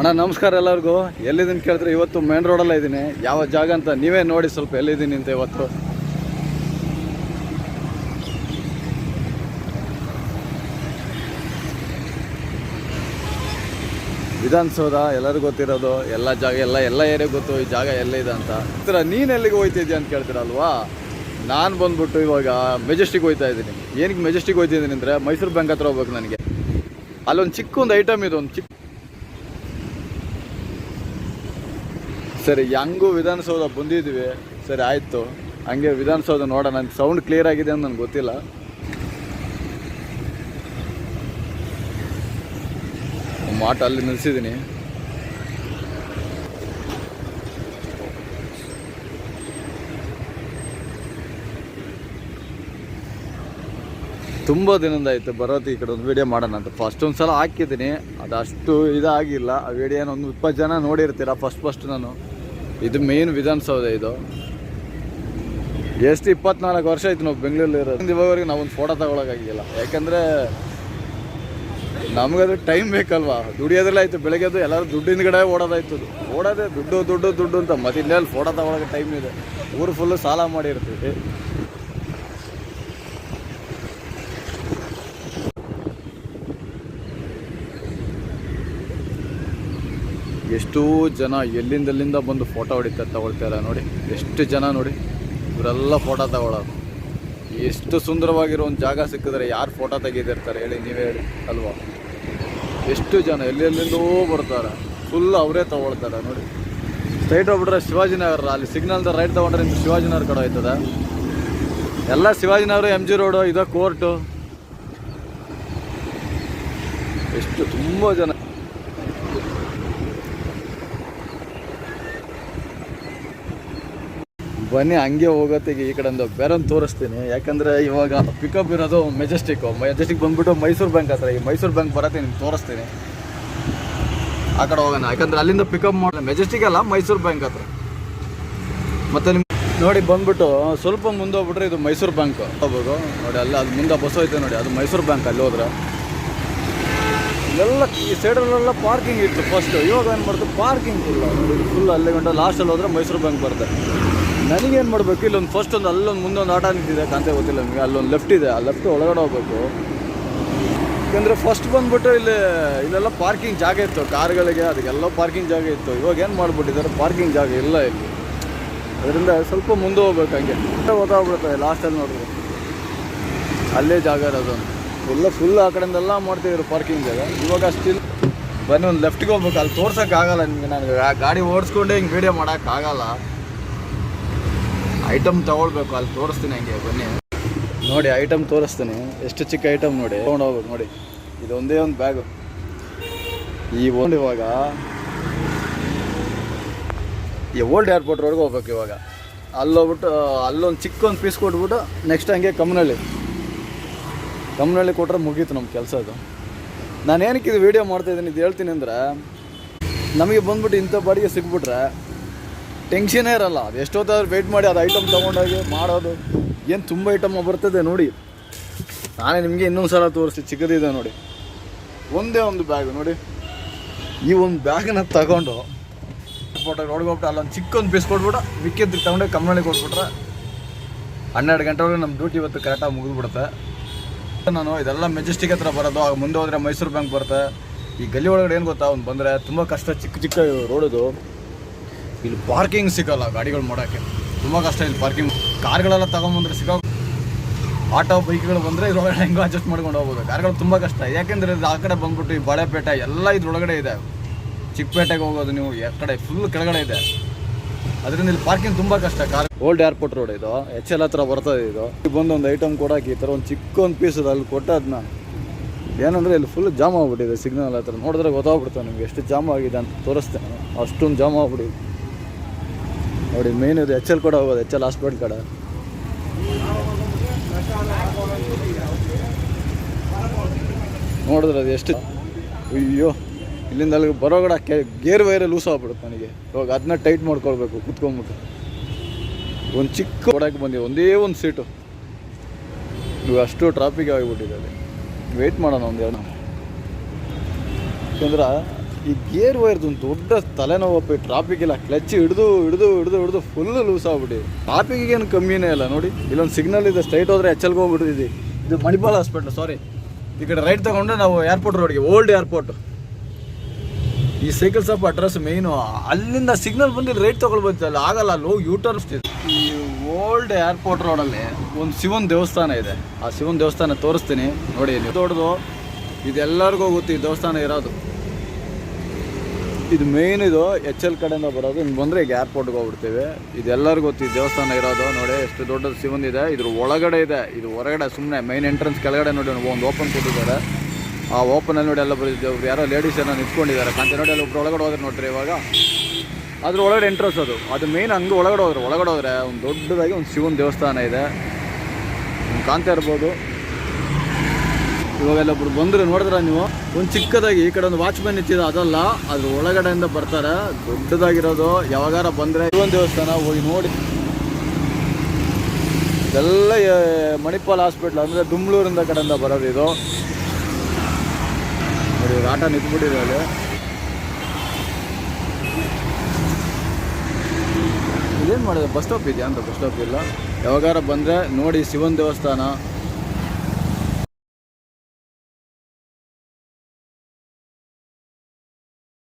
ಅಣ್ಣ ನಮಸ್ಕಾರ ಎಲ್ಲರಿಗೂ. ಎಲ್ಲಿದ್ದೀನಿ ಕೇಳಿದ್ರೆ ಇವತ್ತು ಮೇನ್ ರೋಡಲ್ಲೇ ಇದ್ದೀನಿ. ಯಾವ ಜಾಗ ಅಂತ ನೀವೇ ನೋಡಿ ಸ್ವಲ್ಪ ಎಲ್ಲಿದ್ದೀನಿ ಅಂತ. ಇವತ್ತು ವಿಧಾನಸೌಧ ಎಲ್ಲರಿಗೂ ಗೊತ್ತಿರೋದು, ಎಲ್ಲ ಜಾಗ ಎಲ್ಲ ಏರಿಯಾ ಗೊತ್ತು ಈ ಜಾಗ ಎಲ್ಲಿದೆ ಅಂತ. ನೀನು ಎಲ್ಲಿಗೆ ಹೋಗ್ತಿದ್ಯಾ ಅಂತ ಕೇಳ್ತೀರಲ್ವಾ. ನಾನು ಬಂದ್ಬಿಟ್ಟು ಇವಾಗ ಮೆಜೆಸ್ಟಿಕ್ ಹೋಗ್ತಾ ಇದ್ದೀನಿ. ಏನಕ್ಕೆ ಮೆಜೆಸ್ಟಿಕ್ ಹೋಗ್ತಿದ್ದೀನಿ ಅಂದರೆ ಮೈಸೂರು ಬ್ಯಾಂಕ್ ಹತ್ರ ಹೋಗ್ಬೇಕು ನನಗೆ. ಅಲ್ಲೊಂದು ಚಿಕ್ಕ ಐಟಮ್ ಇದೆ, ಒಂದು ಚಿಕ್ಕ. ಸರಿ, ಹೆಂಗೂ ವಿಧಾನಸೌಧ ಬಂದಿದ್ದೀವಿ. ಸರಿ ಆಯಿತು, ಹಂಗೆ ವಿಧಾನಸೌಧ ನೋಡೋಣ. ನನಗೆ ಸೌಂಡ್ ಕ್ಲಿಯರ್ ಆಗಿದೆ ಅಂತ ನನಗೆ ಗೊತ್ತಿಲ್ಲ. ಮಾಟ ಅಲ್ಲಿ ನಿಲ್ಲಿಸಿದ್ದೀನಿ. ತುಂಬ ದಿನದಿಂದ ಆಯಿತು ಬರೋದು ಈ ಕಡೆ ಒಂದು ವೀಡಿಯೋ ಮಾಡೋಣ ಅಂತ. ಫಸ್ಟ್ ಒಂದು ಸಲ ಹಾಕಿದ್ದೀನಿ, ಅದಷ್ಟು ಇದಾಗಿಲ್ಲ. ಆ ವೀಡಿಯೋನ ಒಂದು 20 ಜನ ನೋಡಿರ್ತೀರ ಫಸ್ಟ್ ನಾನು. ಇದು ಮೇನ್ ವಿಧಾನಸೌಧ. ಇದು ಎಷ್ಟು 24 ವರ್ಷ ಆಯ್ತು ನಾವು ಬೆಂಗಳೂರಲ್ಲಿ ಇರೋದು. ಇವಾಗವರೆಗೆ ನಾವೊಂದು ಫೋಟೋ ತಗೊಳಕ್ಕಾಗಿಲ್ಲ. ಯಾಕಂದರೆ ನಮಗದು ಟೈಮ್ ಬೇಕಲ್ವಾ. ದುಡಿಯೋದ್ರಲ್ಲ ಆಯಿತು, ಬೆಳಗ್ಗೆದು ಎಲ್ಲರೂ ದುಡ್ಡಿನ ಕಡೆ ಓಡೋದಾಯ್ತು. ಓಡೋದೇ ದುಡ್ಡು ದುಡ್ಡು ದುಡ್ಡು ಅಂತ. ಮತ್ತೆ ಇನ್ನೆಲ್ಲಿ ಫೋಟೋ ತಗೊಳಕ್ಕೆ ಟೈಮ್ ಇದೆ. ಊರು ಫುಲ್ಲು ಸಾಲ ಮಾಡಿರ್ತೀವಿ. ಎಷ್ಟೋ ಜನ ಎಲ್ಲಿಂದ ಬಂದು ಫೋಟೋ ತಗೊಳ್ತಾರೆ ನೋಡಿ. ಎಷ್ಟು ಜನ ನೋಡಿ, ಇವರೆಲ್ಲ ಫೋಟೋ ತಗೊಳ್ಳೋದು. ಎಷ್ಟು ಸುಂದರವಾಗಿರೋ ಒಂದು ಜಾಗ ಸಿಕ್ಕಿದ್ರೆ ಯಾರು ಫೋಟೋ ತೆಗೆದಿರ್ತಾರೆ ಹೇಳಿ, ನೀವೇ ಹೇಳಿ ಅಲ್ವಾ. ಎಷ್ಟು ಜನ ಎಲ್ಲೆಲ್ಲಿಂದೋ ಬರ್ತಾರೆ, ಫುಲ್ ಅವರೇ ತಗೊಳ್ತಾರೆ ನೋಡಿ. ಸ್ಟ್ರೈಟ್ ಹೋಗ್ಬಿಟ್ರೆ ಶಿವಾಜಿನಗರ, ಅಲ್ಲಿ ಸಿಗ್ನಲ್ದ ರೈಟ್ ತೊಗೊಂಡ್ರೆ ನಿಮ್ಗೆ ಶಿವಾಜಿನಗರ ಕಡೆ ಹೋಯ್ತದೆ. ಎಲ್ಲ ಶಿವಾಜಿನಗರ, MG ರೋಡು, ಇದು ಕೋರ್ಟು. ಎಷ್ಟು ತುಂಬ ಜನ. ಬನ್ನಿ ಹಂಗೆ ಹೋಗೋತ್ತಿಗೆ ಈ ಕಡೆಯಿಂದ ಬೇರೊಂದು ತೋರಿಸ್ತೀನಿ. ಯಾಕಂದರೆ ಇವಾಗ ಪಿಕಪ್ ಇರೋದು ಮೆಜೆಸ್ಟಿಕ್ ಬಂದುಬಿಟ್ಟು ಮೈಸೂರು ಬ್ಯಾಂಕ್ ಹತ್ರ. ಈ ಮೈಸೂರು ಬ್ಯಾಂಕ್ ಬರತ್ತೆ, ನಿಮ್ಗೆ ತೋರಿಸ್ತೀನಿ. ಆ ಕಡೆ ಹೋಗೋಣ, ಯಾಕಂದರೆ ಅಲ್ಲಿಂದ ಪಿಕಪ್ ಮಾಡಿ ಮೆಜೆಸ್ಟಿಕ್ ಅಲ್ಲ, ಮೈಸೂರು ಬ್ಯಾಂಕ್ ಹತ್ರ. ಮತ್ತು ನಿಮ್ಗೆ ನೋಡಿ ಬಂದುಬಿಟ್ಟು ಸ್ವಲ್ಪ ಮುಂದೆ ಹೋಗ್ಬಿಟ್ರೆ ಇದು ಮೈಸೂರು ಬ್ಯಾಂಕ್ ಹೋಗ್ಬೇಕು ನೋಡಿ. ಅದು ಮುಂದೆ ಬಸ್ ಹೋಯ್ತು ನೋಡಿ, ಅದು ಮೈಸೂರು ಬ್ಯಾಂಕ್. ಅಲ್ಲಿ ಹೋದ್ರೆ ಇಲ್ಲೆಲ್ಲ ಈ ಸೈಡಲ್ಲೆಲ್ಲ ಪಾರ್ಕಿಂಗ್ ಇತ್ತು ಫಸ್ಟು. ಇವಾಗ ಏನು ಮಾಡ್ತು, ಪಾರ್ಕಿಂಗ್ ಇಲ್ಲ ನೋಡಿ. ಫುಲ್ ಅಲ್ಲೇ ಗಂಟೆ ಲಾಸ್ಟಲ್ಲಿ ಹೋದರೆ ಮೈಸೂರು ಬ್ಯಾಂಕ್ ಬರುತ್ತೆ. ನನಗೇನು ಮಾಡಬೇಕು, ಇಲ್ಲೊಂದು ಫಸ್ಟ್ ಅಲ್ಲೊಂದು ಮುಂದೊಂದು ಆಟ ನಿಂತಿದೆ, ಕಾಂತೆ ಗೊತ್ತಿಲ್ಲ ನಿಮಗೆ. ಅಲ್ಲೊಂದು ಲೆಫ್ಟ್ ಇದೆ, ಆ ಲೆಫ್ಟ್ ಒಳಗಡೆ ಹೋಗ್ಬೇಕು. ಯಾಕಂದರೆ ಫಸ್ಟ್ ಬಂದುಬಿಟ್ಟು ಇಲ್ಲೆಲ್ಲ ಪಾರ್ಕಿಂಗ್ ಜಾಗ ಇತ್ತು ಕಾರ್ಗಳಿಗೆ, ಅದಕ್ಕೆಲ್ಲ ಪಾರ್ಕಿಂಗ್ ಜಾಗ ಇತ್ತು. ಇವಾಗ ಏನು ಮಾಡಿಬಿಟ್ಟಿದ್ದಾರೆ, ಪಾರ್ಕಿಂಗ್ ಜಾಗ ಇಲ್ಲ ಇಲ್ಲಿ. ಅದರಿಂದ ಸ್ವಲ್ಪ ಮುಂದೆ ಹೋಗ್ಬೇಕು. ಹಂಗೆ ಗೊತ್ತಾಗ್ಬಿಡುತ್ತೆ ಲಾಸ್ಟಲ್ಲಿ ನೋಡಿದ್ರೆ ಅಲ್ಲೇ ಜಾಗ ಇರೋದು. ಫುಲ್ ಆ ಕಡೆಯಿಂದೆಲ್ಲ ಮಾಡ್ತಿದ್ರು ಪಾರ್ಕಿಂಗ್ ಜಾಗ. ಇವಾಗ ಸ್ಟಿಲ್ ಬನ್ನಿ ಒಂದು ಲೆಫ್ಟಿಗೆ ಹೋಗ್ಬೇಕು. ಅಲ್ಲಿ ತೋರ್ಸೋಕ್ಕಾಗಲ್ಲ ನಿಮಗೆ, ನನಗೆ ಗಾಡಿ ಓಡಿಸ್ಕೊಂಡೆ ಹಿಂಗೆ ವೀಡಿಯೋ ಮಾಡೋಕ್ಕಾಗಲ್ಲ. ಐಟಮ್ ತೊಗೊಳ್ಬೇಕು, ಅಲ್ಲಿ ತೋರಿಸ್ತೀನಿ. ಹಂಗೆ ಬನ್ನಿ ನೋಡಿ, ಐಟಮ್ ತೋರಿಸ್ತೀನಿ. ಎಷ್ಟು ಚಿಕ್ಕ ಐಟಮ್ ನೋಡಿ, ತೊಗೊಂಡು ಹೋಗ್ಬೇಕು ನೋಡಿ. ಇದೊಂದೇ ಒಂದು ಬ್ಯಾಗು. ಈ ಒಂದು ಇವಾಗ ಈ ಓಲ್ಡ್ ಏರ್ಪೋರ್ಟ್ವರೆಗೆ ಹೋಗ್ಬೇಕು. ಇವಾಗ ಅಲ್ಲೋಗ್ಬಿಟ್ಟು ಅಲ್ಲೊಂದು ಚಿಕ್ಕೊಂದು ಪೀಸ್ ಕೊಟ್ಬಿಟ್ಟು ನೆಕ್ಸ್ಟ್ ಹಂಗೆ ಕಮ್ಮನಹಳ್ಳಿ ಕೊಟ್ಟರೆ ಮುಗೀತು ನಮ್ಮ ಕೆಲಸ. ಅದು ನಾನು ಏನಕ್ಕೆ ಇದು ವೀಡಿಯೋ ಮಾಡ್ತಾಯಿದ್ದೀನಿ ಇದು ಹೇಳ್ತೀನಿ ಅಂದರೆ, ನಮಗೆ ಬಂದ್ಬಿಟ್ಟು ಇಂಥ ಬಾಡಿಗೆ ಸಿಕ್ಬಿಟ್ರೆ ಟೆನ್ಷನೇ ಇರಲ್ಲ. ಅದು ಎಷ್ಟೊತ್ತಾದ್ರೂ ವೆಯ್ಟ್ ಮಾಡಿ ಅದು ಐಟಮ್ ತೊಗೊಂಡೋಗಿ ಮಾಡೋದು. ಏನು ತುಂಬ ಐಟಮ್ ಬರ್ತದೆ ನೋಡಿ. ನಾನೇ ನಿಮಗೆ ಇನ್ನೊಂದು ಸಲ ತೋರಿಸಿ, ಚಿಕ್ಕದಿದೆ ನೋಡಿ. ಒಂದೇ ಒಂದು ಬ್ಯಾಗು ನೋಡಿ. ಈ ಒಂದು ಬ್ಯಾಗನ್ನ ತಗೊಂಡು ಫೋಟೋ ರೋಡ್ಗೆ ಹೋಗ್ಬಿಟ್ಟು ಅಲ್ಲೊಂದು ಚಿಕ್ಕೊಂದು ಪೀಸ್ ಕೊಟ್ಬಿಟ್ಟು ಮಿಕ್ಕಿದ್ದು ತಗೊಂಡು ಕಮ್ಮನಹಳ್ಳಿ ಕೊಟ್ಬಿಟ್ರೆ 12 ಗಂಟೆವರೆಗೆ ನಮ್ಮ ಡ್ಯೂಟಿ ಇವತ್ತು ಕರೆಕ್ಟಾಗಿ ಮುಗಿದ್ಬಿಡುತ್ತೆ. ನಾನು ಇದೆಲ್ಲ ಮೆಜೆಸ್ಟಿಕ್ ಹತ್ರ ಬರೋದು. ಆಗ ಮುಂದೆ ಹೋದರೆ ಮೈಸೂರು ಬ್ಯಾಂಕ್ ಬರುತ್ತೆ. ಈ ಗಲ್ಲಿ ಒಳಗಡೆ ಏನು ಗೊತ್ತಾ, ಅವ್ನು ಬಂದರೆ ತುಂಬ ಕಷ್ಟ. ಚಿಕ್ಕ ರೋಡದು. ಇಲ್ಲಿ ಪಾರ್ಕಿಂಗ್ ಸಿಗೋಲ್ಲ ಗಾಡಿಗಳು ಮಾಡೋಕ್ಕೆ, ತುಂಬ ಕಷ್ಟ. ಇಲ್ಲಿ ಪಾರ್ಕಿಂಗ್ ಕಾರ್ಗಳೆಲ್ಲ ತೊಗೊಂಬಂದ್ರೆ ಸಿಗೋ. ಆಟೋ ಬೈಕ್ಗಳು ಬಂದರೆ ಇದ್ರೊಳಗಡೆ ಹೆಂಗೋ ಅಡ್ಜಸ್ಟ್ ಮಾಡ್ಕೊಂಡು ಹೋಗ್ಬೋದು. ಕಾರ್ಗಳು ತುಂಬ ಕಷ್ಟ. ಯಾಕೆಂದರೆ ಇದು ಆ ಕಡೆ ಬಂದ್ಬಿಟ್ಟು ಈ ಬಾಳೆಪೇಟೆ ಎಲ್ಲ ಇದ್ರೊಳಗಡೆ ಇದೆ. ಚಿಕ್ಕಪೇಟೆಗೆ ಹೋಗೋದು ನೀವು ಕಡೆ ಫುಲ್ ಕೆಳಗಡೆ ಇದೆ. ಅದರಿಂದ ಇಲ್ಲಿ ಪಾರ್ಕಿಂಗ್ ತುಂಬ ಕಷ್ಟ. ಕಾರ್ ಓಲ್ಡ್ ಏರ್ಪೋರ್ಟ್ ರೋಡ್ ಇದು, HL ಹತ್ರ ಬರ್ತದೆ ಇದು. ಬಂದು ಒಂದು ಐಟಮ್ ಕೊಡೋಕೆ ಈ ಥರ ಒಂದು ಚಿಕ್ಕೊಂದು ಪೀಸ್ ಇದೆ. ಅಲ್ಲಿ ಕೊಟ್ಟ ಅದನ್ನ ಏನಂದರೆ ಇಲ್ಲಿ ಫುಲ್ ಜಾಮ್ ಆಗ್ಬಿಟ್ಟಿದೆ. ಸಿಗ್ನಲ್ ಹತ್ರ ನೋಡಿದ್ರೆ ಗೊತ್ತಾಗ್ಬಿಡ್ತಾವೆ ನಿಮ್ಗೆ ಎಷ್ಟು ಜಾಮ್ ಆಗಿದೆ ಅಂತ ತೋರಿಸ್ತೇನೆ. ಅಷ್ಟೊಂದು ಜಾಮ್ ಆಗ್ಬಿಟ್ಟಿದೆ ನೋಡಿ. ಮೇನ್ ಇದು HL ಕೂಡ ಹೋಗೋದು, HL ಹಾಸ್ಪಿಟಲ್ ಕಡೆ. ನೋಡಿದ್ರೆ ಅದು ಎಷ್ಟು, ಅಯ್ಯೋ ಇಲ್ಲಿಂದ ಅಲ್ಲಿಗೆ ಬರೋಗಡೆ ಗೇರ್ ವೈರೇ ಲೂಸ್ ಆಗ್ಬಿಡುತ್ತೆ ನನಗೆ. ಇವಾಗ ಅದನ್ನ ಟೈಟ್ ಮಾಡ್ಕೊಳ್ಬೇಕು ಕುತ್ಕೊಂಡ್ಬಿಟ್ಟು. ಒಂದು ಚಿಕ್ಕ ಕೊಡಕ್ಕೆ ಬಂದಿದೆ, ಒಂದೇ ಒಂದು ಸೀಟು. ಇವಾಗ ಅಷ್ಟು ಟ್ರಾಫಿಕ್ ಆಗಿಬಿಟ್ಟಿದೆ ಅಲ್ಲಿ. ವೆಯ್ಟ್ ಮಾಡೋಣ ಒಂದು ಎರಡು. ಯಾಕಂದ್ರೆ ಈ ಗೇರ್ ವೈರ್ದು ಒಂದು ದೊಡ್ಡ ತಲೆನೋವು ಟ್ರಾಫಿಕ್ ಇಲ್ಲ, ಕ್ಲಚ್ ಹಿಡಿದು ಫುಲ್ ಲೂಸ್ ಆಗ್ಬಿಟ್ಟು. ಟ್ರಾಫಿಕ್ಗೇನು ಕಮ್ಮಿನೇ ಇಲ್ಲ ನೋಡಿ. ಇಲ್ಲೊಂದು ಸಿಗ್ನಲ್ ಇದೆ, ಸ್ಟ್ರೈಟ್ ಹೋದರೆ ಎಚ್ಚಲ್ಗೆ ಹೋಗ್ಬಿಟ್ಟಿದ್ದೀವಿ. ಇದು ಮಣಿಪಾಲ್ ಹಾಸ್ಪಿಟ್ಲ್, ಸಾರಿ. ಈ ಕಡೆ ರೈಟ್ ತಗೊಂಡ್ರೆ ನಾವು ಏರ್ಪೋರ್ಟ್ ರೋಡ್ಗೆ, ಓಲ್ಡ್ ಏರ್ಪೋರ್ಟ್. ಈ ಸೈಕಲ್ ಶಾಪ್ ಅಡ್ರೆಸ್ ಮೇಯ್ನು. ಅಲ್ಲಿಂದ ಸಿಗ್ನಲ್ ಬಂದು ರೈಟ್ ತೊಗೊಳ್ಬೋದು, ಅಲ್ಲಿ ಆಗಲ್ಲ, ಅಲ್ಲಿ ಹೋಗಿ ಯೂಟರ್ನ್. ಈ ಓಲ್ಡ್ ಏರ್ಪೋರ್ಟ್ ರೋಡಲ್ಲಿ ಒಂದು ಶಿವನ ದೇವಸ್ಥಾನ ಇದೆ. ಆ ಶಿವನ ದೇವಸ್ಥಾನ ತೋರಿಸ್ತೀನಿ ನೋಡಿ. ನೀವು ದೊಡ್ಡದು, ಇದೆಲ್ಲರಿಗೂ ಗೊತ್ತು ಈ ದೇವಸ್ಥಾನ ಇರೋದು. ಇದು ಮೇಯ್ನ್, ಇದು HL ಕಡೆಯಿಂದ ಬರೋದು. ಇನ್ನು ಬಂದರೆ ಈಗ ಏರ್ಪೋರ್ಟ್ಗೆ ಹೋಗ್ಬಿಡ್ತೀವಿ. ಇದೆಲ್ಲರಿಗೂ ಗೊತ್ತು ಈ ದೇವಸ್ಥಾನ ಇರೋದು. ನೋಡಿ ಎಷ್ಟು ದೊಡ್ಡದು ಶಿವಂದಿದೆ. ಇದ್ರ ಒಳಗಡೆ ಇದೆ, ಇದು ಹೊರಗಡೆ ಸುಮ್ಮನೆ ಮೈನ್ ಎಂಟ್ರೆನ್ಸ್ ಕೆಳಗಡೆ ನೋಡಿ ಒಂದು ಓಪನ್ ಕೊಟ್ಟಿದ್ದಾರೆ. ಆ ಓಪನಲ್ಲಿ ನೋಡಿ ಎಲ್ಲ ಬರೀತಿದ್ದೆ. ಯಾರೋ ಲೇಡೀಸ್ ಏನೋ ನಿಂತ್ಕೊಂಡಿದ್ದಾರೆ ಕಾಂತ ನೋಡಿ. ಅಲ್ಲಿ ಒಬ್ರು ಒಳಗಡೆ ಹೋದ್ರೆ ನೋಡ್ರಿ ಇವಾಗ. ಅದ್ರ ಒಳಗಡೆ ಎಂಟ್ರೆನ್ಸ್ ಅದು ಮೇಯ್ನ್. ಹಂಗೆ ಒಳಗಡೆ ಹೋದರೆ ಒಂದು ದೊಡ್ಡದಾಗಿ ಒಂದು ಶಿವನ ದೇವಸ್ಥಾನ ಇದೆ, ಕಾಣ್ತಾ ಇರ್ಬೋದು. ಇವಾಗೆಲ್ಲ ಒಬ್ರು ಬಂದರೆ ನೋಡಿದ್ರೆ ನೀವು, ಒಂದು ಚಿಕ್ಕದಾಗಿ ಈ ಕಡೆ ಒಂದು ವಾಚ್ಮ್ಯಾನ್ ಇತ್ತಿದೆ, ಅದಲ್ಲ, ಅದ್ರ ಒಳಗಡೆಯಿಂದ ಬರ್ತಾರೆ. ದೊಡ್ಡದಾಗಿರೋದು. ಯಾವಾಗಾರ ಬಂದರೆ ಶಿವನ ದೇವಸ್ಥಾನ ಹೋಗಿ ನೋಡಿ. ಇದೆಲ್ಲ ಮಣಿಪಾಲ್ ಹಾಸ್ಪಿಟ್ಲ್ ಅಂದರೆ ದುಮ್ಳೂರಿಂದ ಕಡೆಯಿಂದ ಬರೋದು ಇದು ನೋಡಿ. ಆಟ ನಿಂತ್ಬಿಟ್ಟಿದೆ ಅಲ್ಲಿ. ಇದೇನು ಮಾಡಿದೆ, ಬಸ್ ಸ್ಟಾಪ್ ಇದೆಯಾ ಅಂತ. ಬಸ್ ಸ್ಟಾಪ್ ಇಲ್ಲ. ಯಾವಾಗಾರ ಬಂದರೆ ನೋಡಿ ಶಿವನ ದೇವಸ್ಥಾನ.